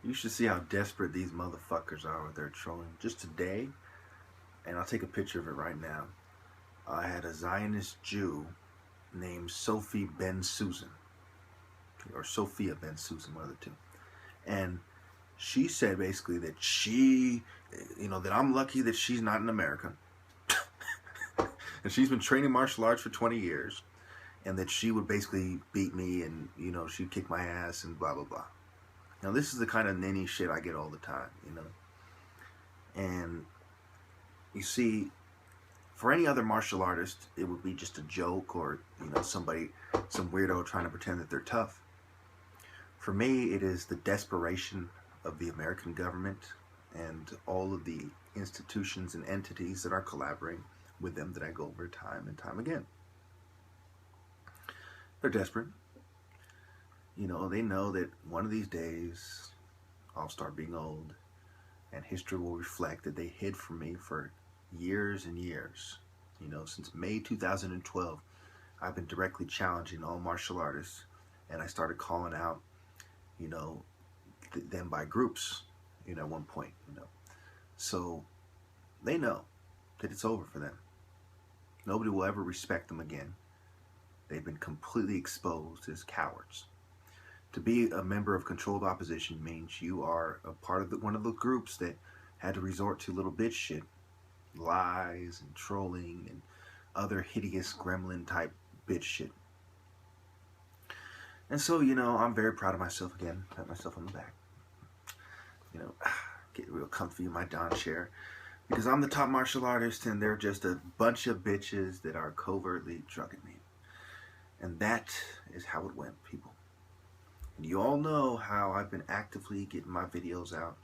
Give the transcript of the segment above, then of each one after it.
You should see how desperate these motherfuckers are with their trolling. Just today, and I'll take a picture of it right now, I had a Zionist Jew named Sophie Ben Susan, or Sophia Ben Susan, one of the two. And she said basically that that I'm lucky that she's not in America. And she's been training martial arts for 20 years. And that she would basically beat me and, she'd kick my ass and blah, blah, blah. Now, this is the kind of ninny shit I get all the time, And you see, for any other martial artist, it would be just a joke or, some weirdo trying to pretend that they're tough. For me, it is the desperation of the American government and all of the institutions and entities that are collaborating with them that I go over time and time again. They're desperate. They know that one of these days I'll start being old and history will reflect that they hid from me for years and years. Since May 2012, I've been directly challenging all martial artists, and I started calling out, them by groups, at one point, So they know that it's over for them. Nobody will ever respect them again. They've been completely exposed as cowards. To be a member of controlled opposition means you are a part of one of the groups that had to resort to little bitch shit, lies and trolling and other hideous gremlin type bitch shit. And so, I'm very proud of myself again. Pat myself on the back. Get real comfy in my Don chair. Because I'm the top martial artist and they're just a bunch of bitches that are covertly drugging me. And that is how it went, people. And you all know how I've been actively getting my videos out.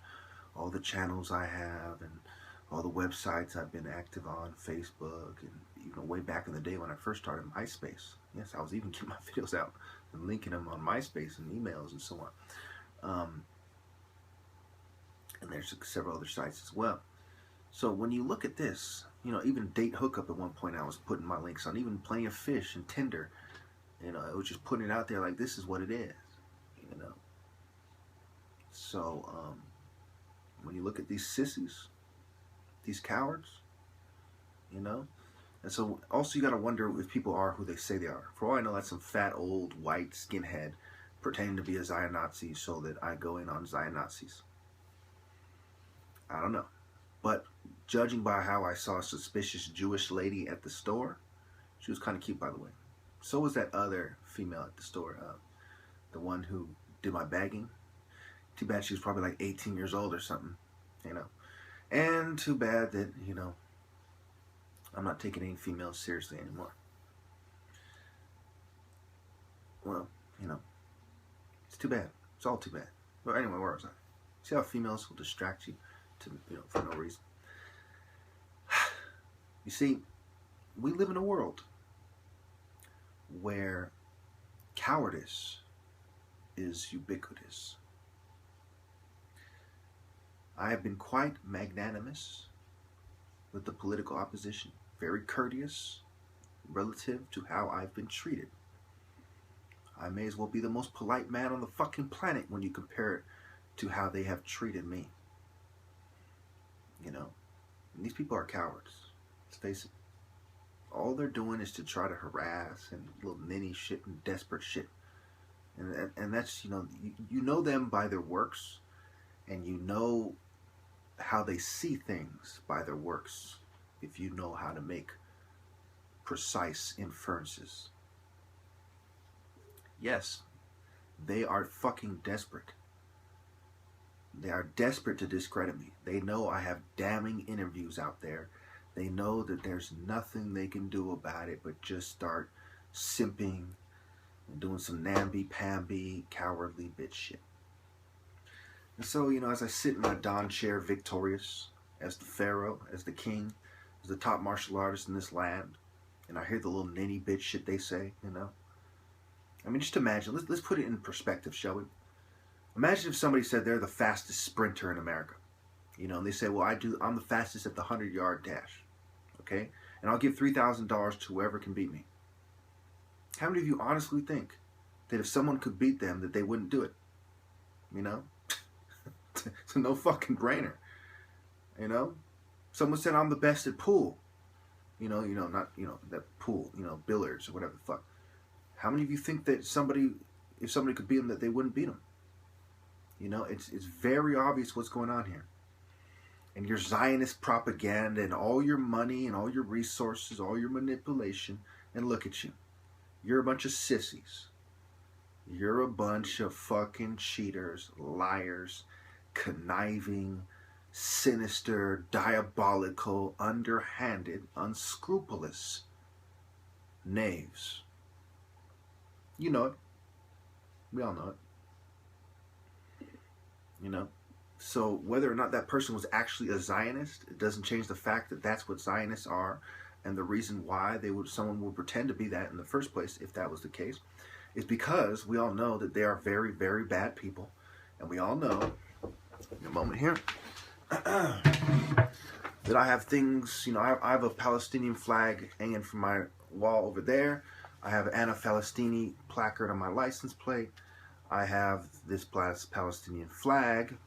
All the channels I have and all the websites I've been active on, Facebook, and way back in the day when I first started MySpace. Yes, I was even getting my videos out and linking them on MySpace and emails and so on. And there's several other sites as well. So when you look at this, even Date Hookup at one point I was putting my links on, even Plenty of Fish and Tinder. It was just putting it out there like this is what it is, So when you look at these sissies, these cowards, and so also you got to wonder if people are who they say they are. For all I know, that's some fat old white skinhead pretending to be a Zion Nazi so that I go in on Zion Nazis. I don't know. But judging by how I saw a suspicious Jewish lady at the store, she was kind of cute, by the way. So was that other female at the store, the one who did my bagging. Too bad she was probably like 18 years old or something, And too bad that, I'm not taking any females seriously anymore. Well, it's too bad. It's all too bad. But anyway, where was I? See how females will distract you for no reason. You see, we live in a world where cowardice is ubiquitous. I have been quite magnanimous with the political opposition, very courteous relative to how I've been treated. I may as well be the most polite man on the fucking planet when you compare it to how they have treated me. And these people are cowards. Let's face it. All they're doing is to try to harass and little ninny shit and desperate shit. And that's, you know them by their works, and you know how they see things by their works if you know how to make precise inferences. Yes, they are fucking desperate. They are desperate to discredit me. They know I have damning interviews out there. They know that there's nothing they can do about it but just start simping and doing some namby-pamby, cowardly bitch shit. And so, as I sit in my Don chair victorious, as the pharaoh, as the king, as the top martial artist in this land, and I hear the little ninny bitch shit they say, I mean, just imagine, let's put it in perspective, shall we? Imagine if somebody said they're the fastest sprinter in America, and they say, well, I'm the fastest at the 100-yard dash, okay? And I'll give $3,000 to whoever can beat me. How many of you honestly think that if someone could beat them, that they wouldn't do it? It's a no fucking brainer. You know, someone said I'm the best at pool. Not that pool. Billiards or whatever the fuck. How many of you think that if somebody could beat them, that they wouldn't beat them? It's very obvious what's going on here. And your Zionist propaganda and all your money and all your resources, all your manipulation, and look at you. You're a bunch of sissies. You're a bunch of fucking cheaters, liars, conniving, sinister, diabolical, underhanded, unscrupulous knaves. You know it. We all know it. So whether or not that person was actually a Zionist, it doesn't change the fact that that's what Zionists are, and the reason why someone would pretend to be that in the first place, if that was the case, is because we all know that they are very, very bad people, and we all know. In a moment here, that I have things. I have a Palestinian flag hanging from my wall over there. I have an Anna Falastini placard on my license plate. I have this Palestinian flag.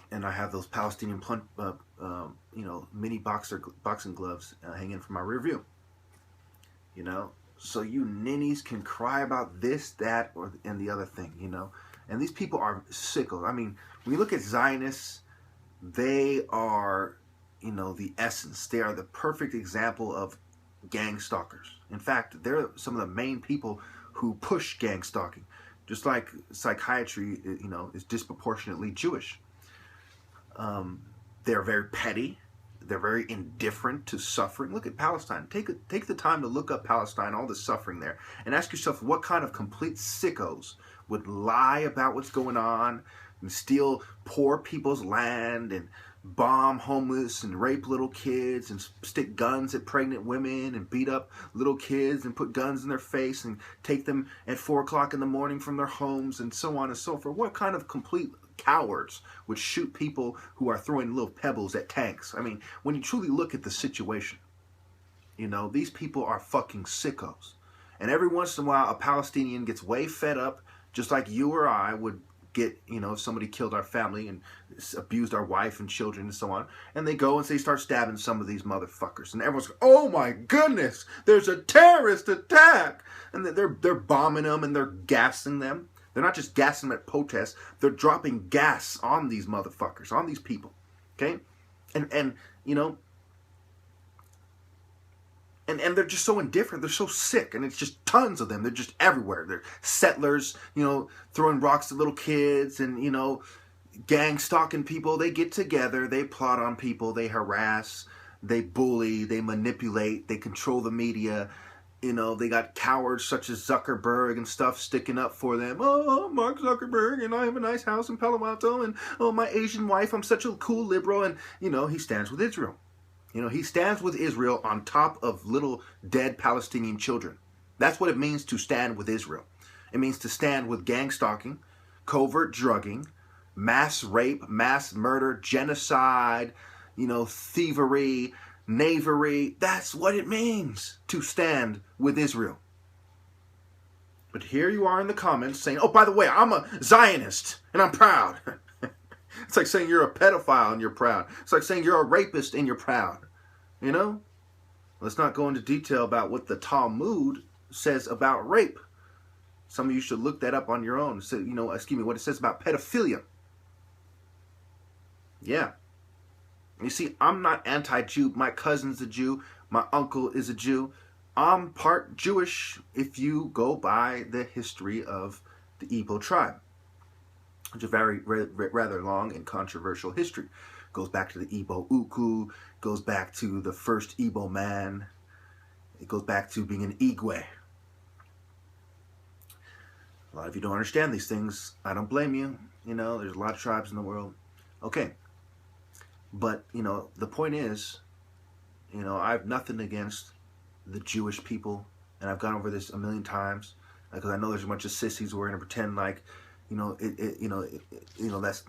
And I have those Palestinian mini boxing gloves hanging from my rear view. So you ninnies can cry about this, that, and the other thing. And these people are sickos. I mean, when you look at Zionists, they are, the essence. They are the perfect example of gang stalkers. In fact, they're some of the main people who push gang stalking. Just like psychiatry, is disproportionately Jewish. They're very petty. They're very indifferent to suffering. Look at Palestine. Take the time to look up Palestine, all the suffering there, and ask yourself what kind of complete sickos would lie about what's going on and steal poor people's land and bomb homeless and rape little kids and stick guns at pregnant women and beat up little kids and put guns in their face and take them at 4 o'clock in the morning from their homes and so on and so forth. What kind of complete cowards would shoot people who are throwing little pebbles at tanks? I mean, when you truly look at the situation, these people are fucking sickos. And every once in a while, a Palestinian gets way fed up, just like you or I would get, if somebody killed our family and abused our wife and children and so on, and they go and they start stabbing some of these motherfuckers, and everyone's like, oh my goodness, there's a terrorist attack, and they're bombing them and they're gassing them. They're not just gassing them at protests, they're dropping gas on these motherfuckers, on these people, okay? And they're just so indifferent. They're so sick, and it's just tons of them. They're just everywhere. They're settlers, throwing rocks at little kids and, gang stalking people. They get together. They plot on people. They harass. They bully. They manipulate. They control the media. They got cowards such as Zuckerberg and stuff sticking up for them. Oh, Mark Zuckerberg, and I have a nice house in Palo Alto, and oh, my Asian wife, I'm such a cool liberal, and, he stands with Israel. He stands with Israel on top of little dead Palestinian children. That's what it means to stand with Israel. It means to stand with gang stalking, covert drugging, mass rape, mass murder, genocide, thievery, knavery. That's what it means to stand with Israel. But here you are in the comments saying, oh, by the way, I'm a Zionist and I'm proud. It's like saying you're a pedophile and you're proud. It's like saying you're a rapist and you're proud. Let's not go into detail about what the Talmud says about rape. Some of you should look that up on your own. So, what it says about pedophilia. Yeah. You see, I'm not anti-Jew. My cousin's a Jew. My uncle is a Jew. I'm part Jewish if you go by the history of the Igbo tribe. It's a very rather long and controversial history. Goes back to the Igbo Uku, goes back to the first Igbo man. It goes back to being an Igwe. A lot of you don't understand these things. I don't blame you. There's a lot of tribes in the world. Okay. But, the point is, I have nothing against the Jewish people. And I've gone over this a million times. Because I know there's a bunch of sissies who are going to pretend like, that's,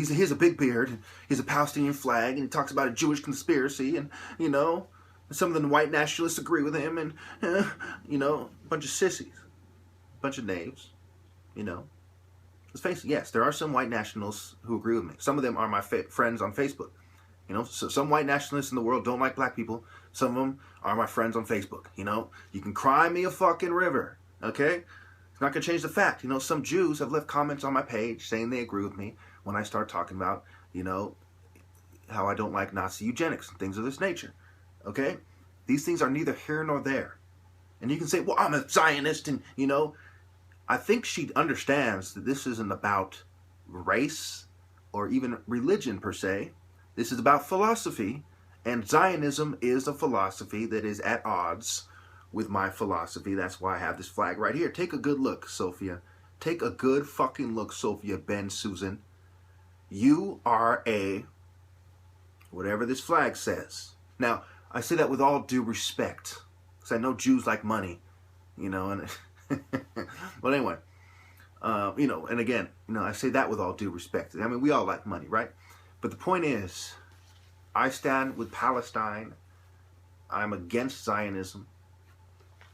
he's a big beard, he's a Palestinian flag, and he talks about a Jewish conspiracy, and, some of the white nationalists agree with him, and, a bunch of sissies, a bunch of knaves, Let's face it, yes, there are some white nationalists who agree with me. Some of them are my friends on Facebook. You know, so some white nationalists in the world don't like black people. Some of them are my friends on Facebook. You know, you can cry me a fucking river, okay? It's not going to change the fact. You know, some Jews have left comments on my page saying they agree with me when I start talking about, you know, how I don't like Nazi eugenics and things of this nature, okay? These things are neither here nor there. And you can say, well, I'm a Zionist, and, you know, I think she understands that this isn't about race or even religion per se. This is about philosophy, and Zionism is a philosophy that is at odds with my philosophy. That's why I have this flag right here. Take a good look, Sophia. Take a good fucking look, Sophia Ben Susan. You are a, whatever this flag says. Now, I say that with all due respect, because I know Jews like money, you know, and but anyway, you know, and again, you know, I say that with all due respect. I mean, we all like money, right? But the point is, I stand with Palestine. I'm against Zionism.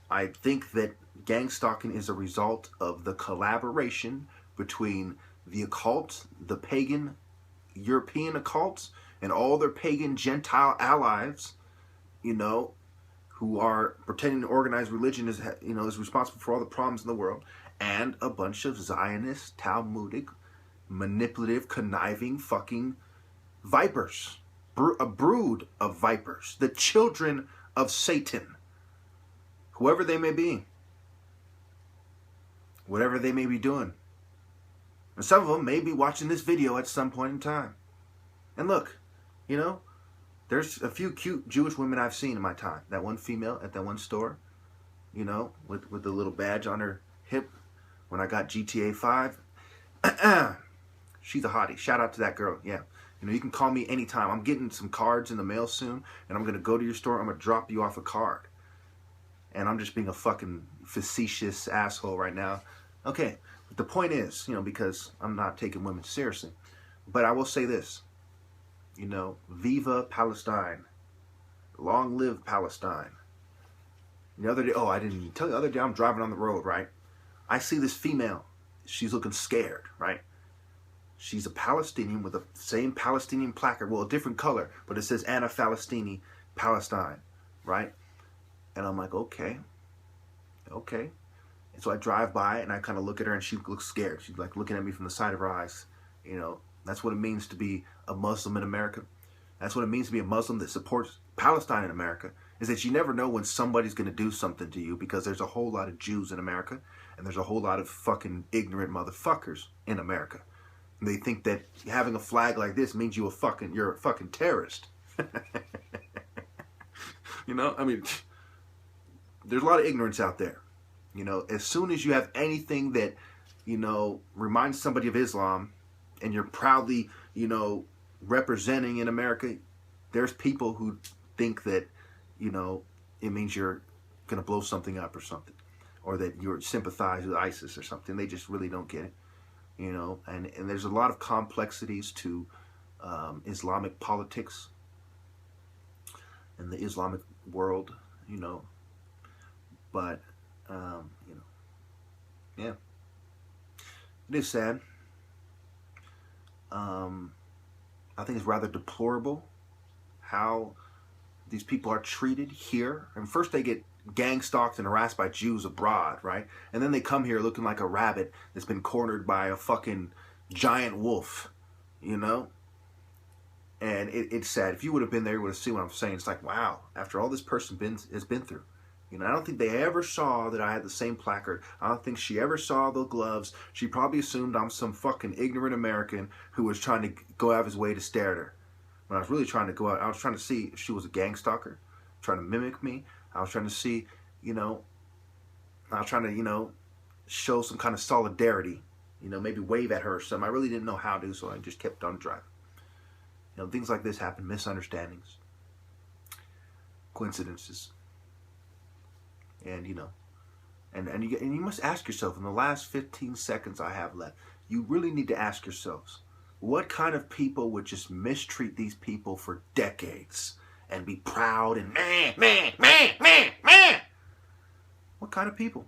I think that gang stalking is a result of the collaboration between the occult, the pagan European occults, and all their pagan Gentile allies, you know, who are pretending to organize religion is, you know, is responsible for all the problems in the world, and a bunch of Zionist, Talmudic, manipulative, conniving fucking vipers, a brood of vipers, the children of Satan, whoever they may be, whatever they may be doing. And some of them may be watching this video at some point in time. And look, you know, there's a few cute Jewish women I've seen in my time. That one female at that one store, you know, with the little badge on her hip when I got GTA 5. She's a hottie. Shout out to that girl. Yeah. You know, you can call me anytime. I'm getting some cards in the mail soon, and I'm going to go to your store. I'm going to drop you off a card. And I'm just being a fucking facetious asshole right now. Okay. But the point is, you know, because I'm not taking women seriously. But I will say this. You know, Viva Palestine. Long live Palestine. The other day, oh, I didn't even tell you, the other day I'm driving on the road, right? I see this female. She's looking scared, right? She's a Palestinian with the same Palestinian placard. Well, a different color, but it says Anna Falastini, Palestine, right? And I'm like, okay. And so I drive by and I kind of look at her and she looks scared. She's like looking at me from the side of her eyes. You know, that's what it means to be a Muslim in America. That's what it means to be a Muslim that supports Palestine in America, is that you never know when somebody's going to do something to you, because there's a whole lot of Jews in America and there's a whole lot of fucking ignorant motherfuckers in America. And they think that having a flag like this means you're a fucking terrorist. You know, I mean, there's a lot of ignorance out there. You know, as soon as you have anything that, you know, reminds somebody of Islam, and you're proudly, you know, representing in America, there's people who think that, you know, it means you're going to blow something up or something, or that you're sympathize with ISIS or something. They just really don't get it, you know. And there's a lot of complexities to Islamic politics and the Islamic world, you know. But, you know, yeah, it is sad. I think it's rather deplorable how these people are treated here. And first they get gang stalked and harassed by Jews abroad, right? And then they come here looking like a rabbit that's been cornered by a fucking giant wolf, you know? And it's sad. If you would have been there, you would have seen what I'm saying. It's like, wow, after all this person has been through. You know, I don't think they ever saw that I had the same placard. I don't think she ever saw the gloves. She probably assumed I'm some fucking ignorant American who was trying to go out of his way to stare at her. When I was really trying to go out, I was trying to see if she was a gang stalker, trying to mimic me. I was trying to see, you know, I was trying to, you know, show some kind of solidarity, you know, maybe wave at her or something. I really didn't know how to, so I just kept on driving. You know, things like this happen, misunderstandings, coincidences. And, you know, and you must ask yourself, in the last 15 seconds I have left, you really need to ask yourselves, what kind of people would just mistreat these people for decades and be proud and man? What kind of people?